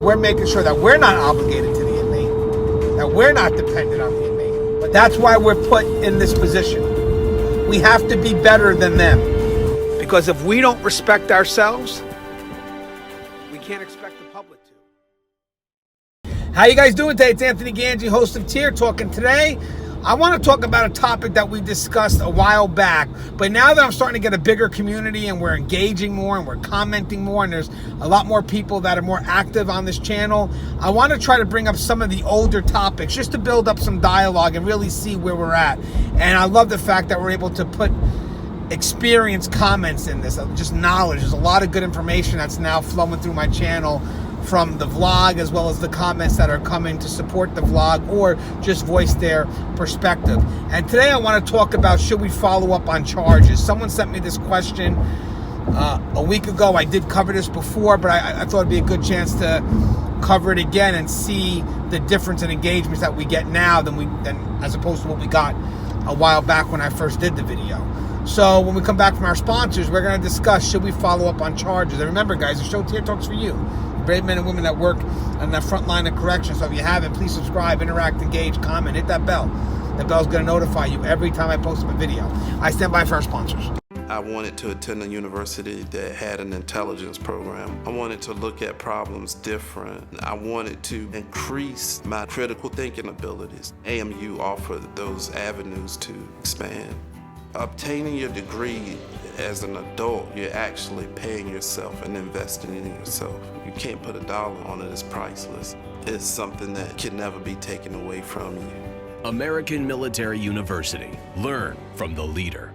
We're making sure that we're not obligated to the inmate, that we're not dependent on the inmate. But that's why we're put in this position. We have to be better than them. Because if we don't respect ourselves, we can't expect the public to. How you guys doing today? It's Anthony Gangi, host of Tier Talking. Today, I want to talk about a topic that we discussed a while back, but now that I'm starting to get a bigger community and we're engaging more and we're commenting more and there's a lot more people that are more active on this channel, I want to try to bring up some of the older topics just to build up some dialogue and really see where we're at. And I love the fact that we're able to put experience comments in this, just knowledge. There's a lot of good information that's now flowing through my channel from the vlog as well as the comments that are coming to support the vlog or just voice their perspective. And today I want to talk about, should we follow up on charges? Someone sent me this question a week ago. I did cover this before, but I thought it'd be a good chance to cover it again and see the difference in engagements that we get now than as opposed to what we got a while back when I first did the video. So when we come back from our sponsors, we're going to discuss, should we follow up on charges? And remember, guys, the show Tier Talks for you. Brave men and women that work on that front line of correction. So if you haven't, please subscribe, interact, engage, comment, hit that bell. The bell's going to notify you every time I post a video. I stand by for our sponsors. I wanted to attend a university that had an intelligence program. I wanted to look at problems different. I wanted to increase my critical thinking abilities. AMU offered those avenues to expand. Obtaining your degree as an adult, you're actually paying yourself and investing in yourself. You can't put a dollar on it, it's priceless. It's something that can never be taken away from you. American Military University. Learn from the leader.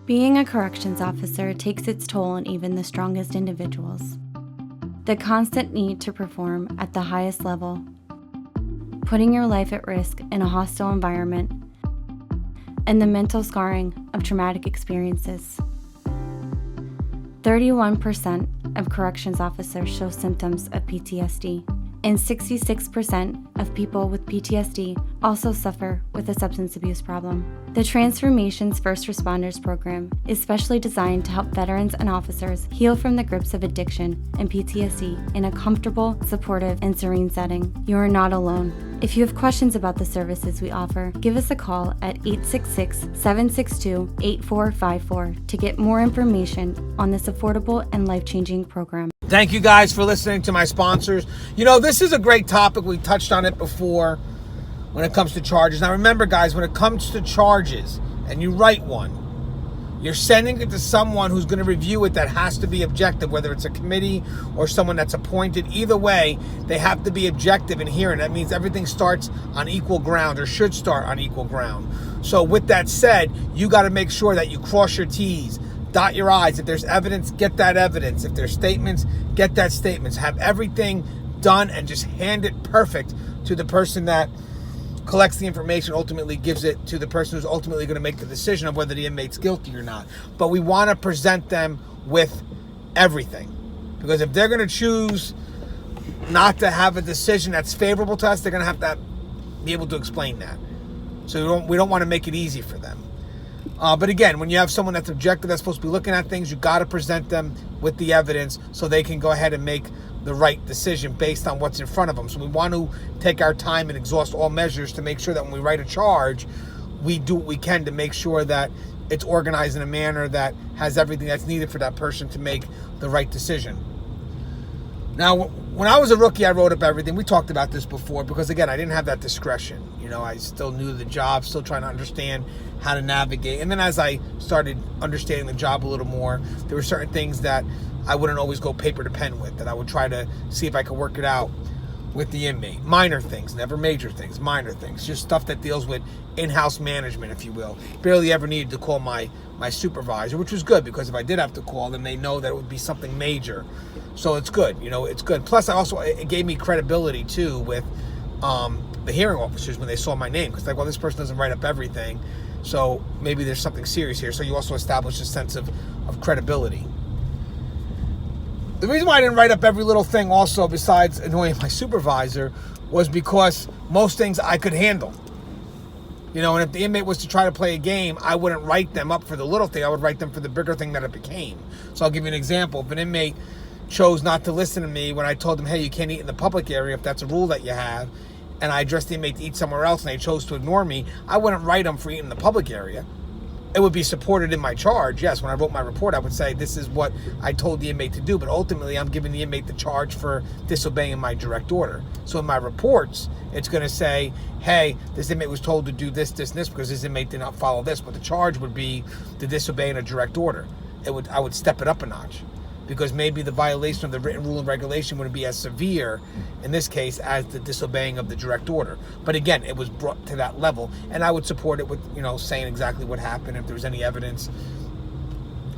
Being a corrections officer takes its toll on even the strongest individuals. The constant need to perform at the highest level, putting your life at risk in a hostile environment, and the mental scarring of traumatic experiences. 31% of corrections officers show symptoms of PTSD, and 66% of people with PTSD also suffer with a substance abuse problem. The Transformations First Responders program is specially designed to help veterans and officers heal from the grips of addiction and PTSD in a comfortable, supportive, and serene setting. You are not alone. If you have questions about the services we offer, give us a call at 866-762-8454 to get more information on this affordable and life-changing program. Thank you guys for listening to my sponsors. You know, this is a great topic. We touched on it before when it comes to charges. Now remember, guys, when it comes to charges and you write one, you're sending it to someone who's going to review it that has to be objective, whether it's a committee or someone that's appointed. Either way, they have to be objective in hearing. That means everything starts on equal ground or should start on equal ground. So with that said, you got to make sure that you cross your T's, dot your I's. If there's evidence, get that evidence. If there's statements, get that statements. Have everything done and just hand it perfect to the person that collects the information, ultimately gives it to the person who's ultimately going to make the decision of whether the inmate's guilty or not. But we want to present them with everything. Because if they're going to choose not to have a decision that's favorable to us, they're going to have to be able to explain that. So we don't want to make it easy for them. But again, when you have someone that's objective, that's supposed to be looking at things, you got to present them with the evidence so they can go ahead and make the right decision based on what's in front of them. So we want to take our time and exhaust all measures to make sure that when we write a charge, we do what we can to make sure that it's organized in a manner that has everything that's needed for that person to make the right decision. Now, when I was a rookie, I wrote up everything. We talked about this before because, again, I didn't have that discretion. You know, I still knew the job, still trying to understand how to navigate. And then as I started understanding the job a little more, there were certain things that I wouldn't always go paper to pen with, that I would try to see if I could work it out with the inmate. Minor things, never major things, minor things. Just stuff that deals with in-house management, if you will. Barely ever needed to call my supervisor, which was good because if I did have to call them, they know that it would be something major. So it's good, you know, it's good. Plus, it gave me credibility, too, with the hearing officers when they saw my name. Because, like, well, this person doesn't write up everything, so maybe there's something serious here. So you also establish a sense of credibility. The reason why I didn't write up every little thing also, besides annoying my supervisor, was because most things I could handle. You know, and if the inmate was to try to play a game, I wouldn't write them up for the little thing. I would write them for the bigger thing that it became. So I'll give you an example. If an inmate chose not to listen to me when I told them, hey, you can't eat in the public area if that's a rule that you have, and I addressed the inmate to eat somewhere else and they chose to ignore me, I wouldn't write them for eating in the public area. It would be supported in my charge. Yes, when I wrote my report, I would say this is what I told the inmate to do, but ultimately I'm giving the inmate the charge for disobeying my direct order. So in my reports, it's going to say, hey, this inmate was told to do this, this, and this because this inmate did not follow this, but the charge would be the disobeying a direct order. I would step it up a notch, because maybe the violation of the written rule and regulation wouldn't be as severe in this case as the disobeying of the direct order. But again, it was brought to that level, and I would support it with, saying exactly what happened. If there was any evidence,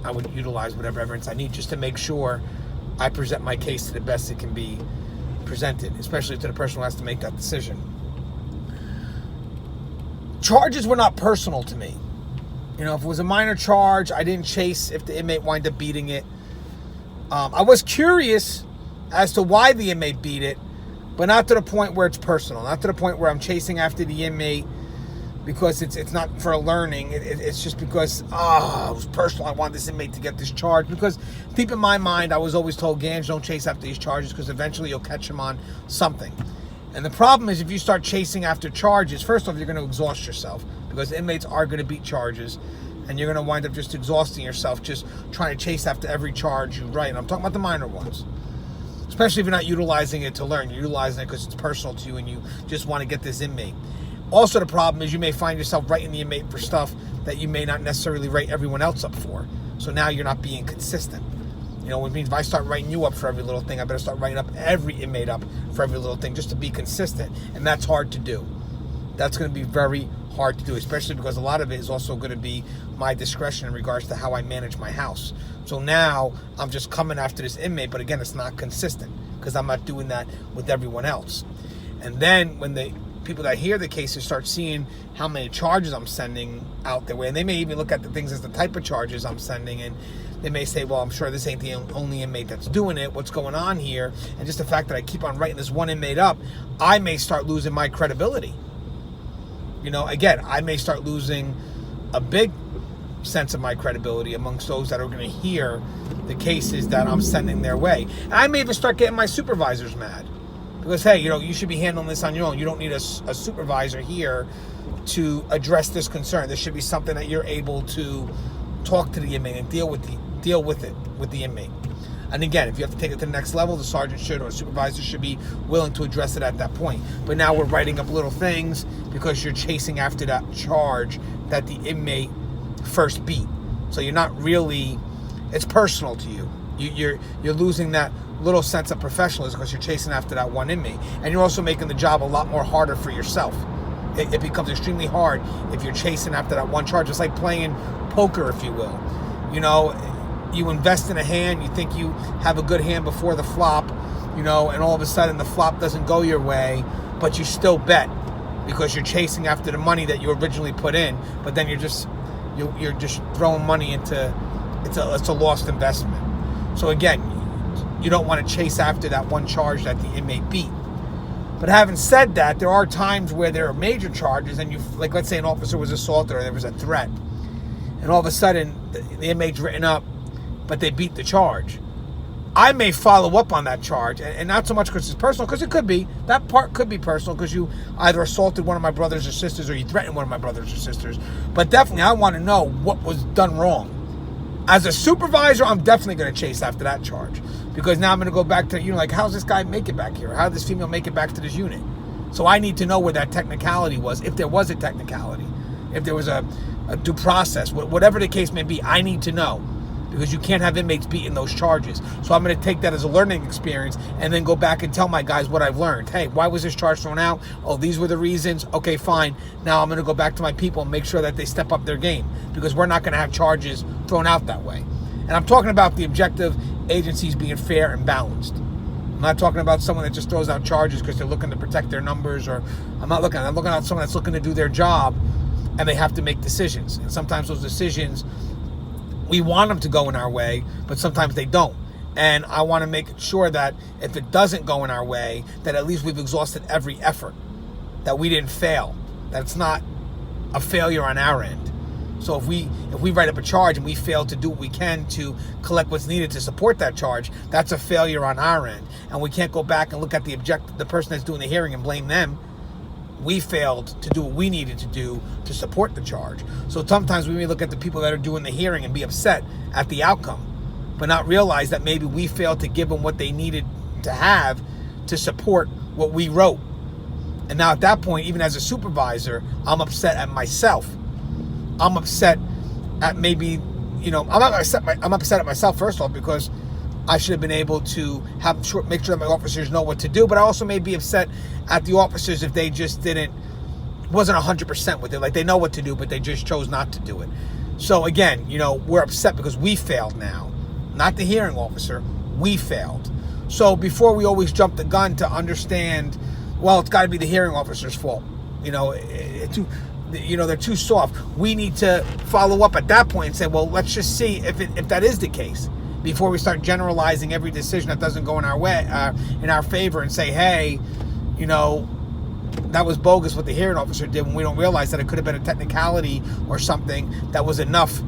I would utilize whatever evidence I need just to make sure I present my case to the best it can be presented, especially to the person who has to make that decision. Charges were not personal to me. If it was a minor charge, I didn't chase if the inmate wound up beating it. I was curious as to why the inmate beat it, but not to the point where it's personal. Not to the point where I'm chasing after the inmate because it's not for learning. It's just because, it was personal. I want this inmate to get this charge. Because deep in my mind, I was always told, Gangi, don't chase after these charges because eventually you'll catch him on something. And the problem is if you start chasing after charges, first off, you're going to exhaust yourself because inmates are going to beat charges. And you're going to wind up just exhausting yourself just trying to chase after every charge you write. And I'm talking about the minor ones. Especially if you're not utilizing it to learn. You're utilizing it because it's personal to you and you just want to get this inmate. Also, the problem is you may find yourself writing the inmate for stuff that you may not necessarily write everyone else up for. So now you're not being consistent. Which means if I start writing you up for every little thing, I better start writing up every inmate up for every little thing just to be consistent. And that's hard to do. That's going to be very hard to do, especially because a lot of it is also going to be my discretion in regards to how I manage my house. So now I'm just coming after this inmate, but again, it's not consistent because I'm not doing that with everyone else. And then when the people that hear the cases start seeing how many charges I'm sending out their way, and they may even look at the things as the type of charges I'm sending, and they may say, well, I'm sure this ain't the only inmate that's doing it. What's going on here? And just the fact that I keep on writing this one inmate up, I may start losing my credibility. Again, I may start losing a big sense of my credibility amongst those that are going to hear the cases that I'm sending their way. And I may even start getting my supervisors mad. Because, hey, you should be handling this on your own. You don't need a supervisor here to address this concern. This should be something that you're able to talk to the inmate and deal with the inmate. And again, if you have to take it to the next level, the sergeant should or a supervisor should be willing to address it at that point. But now we're writing up little things because you're chasing after that charge that the inmate first beat. So you're not really, it's personal to you. You're losing that little sense of professionalism because you're chasing after that one inmate. And you're also making the job a lot more harder for yourself. It becomes extremely hard if you're chasing after that one charge. It's like playing poker, if you will. You invest in a hand, you think you have a good hand before the flop, and all of a sudden the flop doesn't go your way, but you still bet because you're chasing after the money that you originally put in, but then you're just throwing money into it's a lost investment. So again, you don't want to chase after that one charge that the inmate beat. But having said that, there are times where there are major charges and let's say an officer was assaulted or there was a threat, and all of a sudden the inmate's written up, but they beat the charge. I may follow up on that charge, and not so much because it's personal, because it could be. That part could be personal because you either assaulted one of my brothers or sisters or you threatened one of my brothers or sisters. But definitely I want to know what was done wrong. As a supervisor, I'm definitely going to chase after that charge because now I'm going to go back to, how's this guy make it back here? How did this female make it back to this unit? So I need to know where that technicality was, if there was a technicality, if there was a due process, whatever the case may be, I need to know. Because you can't have inmates beating those charges. So I'm going to take that as a learning experience and then go back and tell my guys what I've learned. Hey, why was this charge thrown out? Oh, these were the reasons. Okay, fine. Now I'm going to go back to my people and make sure that they step up their game because we're not going to have charges thrown out that way. And I'm talking about the objective agencies being fair and balanced. I'm not talking about someone that just throws out charges because they're looking to protect their numbers, or I'm looking at someone that's looking to do their job and they have to make decisions. And sometimes those decisions, we want them to go in our way, but sometimes they don't. And I want to make sure that if it doesn't go in our way, that at least we've exhausted every effort, that we didn't fail, that it's not a failure on our end. So if we write up a charge and we fail to do what we can to collect what's needed to support that charge, that's a failure on our end. And we can't go back and look at the person that's doing the hearing and blame them. We failed to do what we needed to do to support the charge. So sometimes we may look at the people that are doing the hearing and be upset at the outcome, but not realize that maybe we failed to give them what they needed to have to support what we wrote. And now at that point, even as a supervisor, I'm upset at myself. I'm upset at maybe, I'm upset at myself first of all, because I should have been able to make sure that my officers know what to do. But I also may be upset at the officers if they just wasn't 100% with it. Like, they know what to do, but they just chose not to do it. So again, we're upset because we failed now. Not the hearing officer, we failed. So before we always jump the gun to understand, well, it's got to be the hearing officer's fault. They're too soft. We need to follow up at that point and say, well, let's just see if that is the case before we start generalizing every decision that doesn't go in our way, in our favor, and say, hey, that was bogus what the hearing officer did, when we don't realize that it could have been a technicality or something that was enough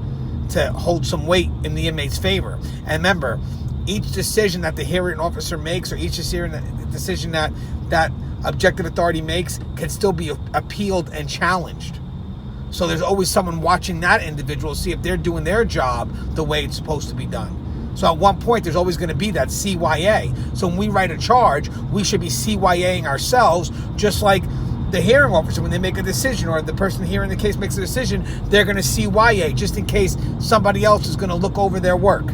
to hold some weight in the inmate's favor. And remember, each decision that the hearing officer makes, or each decision that objective authority makes, can still be appealed and challenged. So there's always someone watching that individual to see if they're doing their job the way it's supposed to be done. So at one point, there's always going to be that CYA. So when we write a charge, we should be CYAing ourselves, just like the hearing officer, when they make a decision, or the person hearing the case makes a decision, they're going to CYA just in case somebody else is going to look over their work,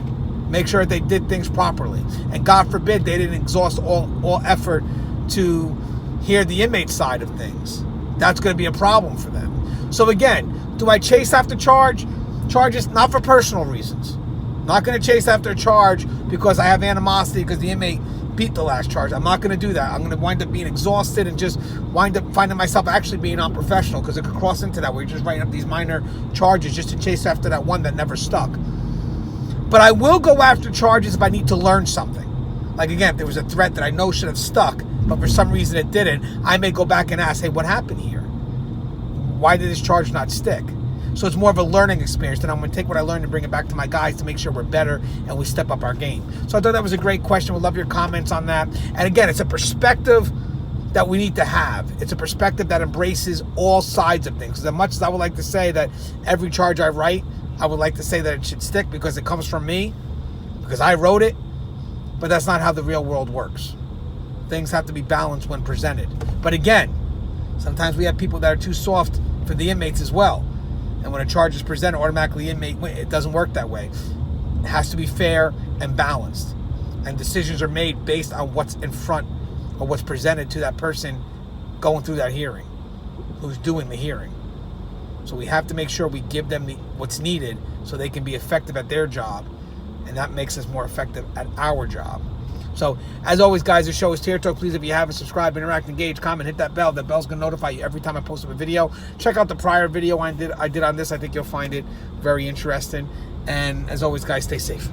make sure that they did things properly. And God forbid they didn't exhaust all effort to hear the inmate side of things. That's going to be a problem for them. So again, do I chase after charges? Not for personal reasons. Not going to chase after a charge because I have animosity because the inmate beat the last charge. I'm not going to do that. I'm going to wind up being exhausted and just wind up finding myself actually being unprofessional, because it could cross into that where you're just writing up these minor charges just to chase after that one that never stuck. But I will go after charges if I need to learn something. Like, again, if there was a threat that I know should have stuck, but for some reason it didn't, I may go back and ask, hey, what happened here? Why did this charge not stick? So it's more of a learning experience. Then I'm going to take what I learned and bring it back to my guys to make sure we're better and we step up our game. So I thought that was a great question. We'd love your comments on that. And again, it's a perspective that we need to have. It's a perspective that embraces all sides of things. As much as I would like to say that every charge I write, I would like to say that it should stick because it comes from me, because I wrote it, but that's not how the real world works. Things have to be balanced when presented. But again, sometimes we have people that are too soft for the inmates as well. And when a charge is presented, automatically inmate, it doesn't work that way. It has to be fair and balanced. And decisions are made based on what's in front or what's presented to that person going through that hearing, who's doing the hearing. So we have to make sure we give them what's needed so they can be effective at their job. And that makes us more effective at our job. So, as always, guys, the show is Tier Talk. Please, if you haven't, subscribe, interact, engage, comment, hit that bell. That bell's going to notify you every time I post up a video. Check out the prior video I did on this. I think you'll find it very interesting. And, as always, guys, stay safe.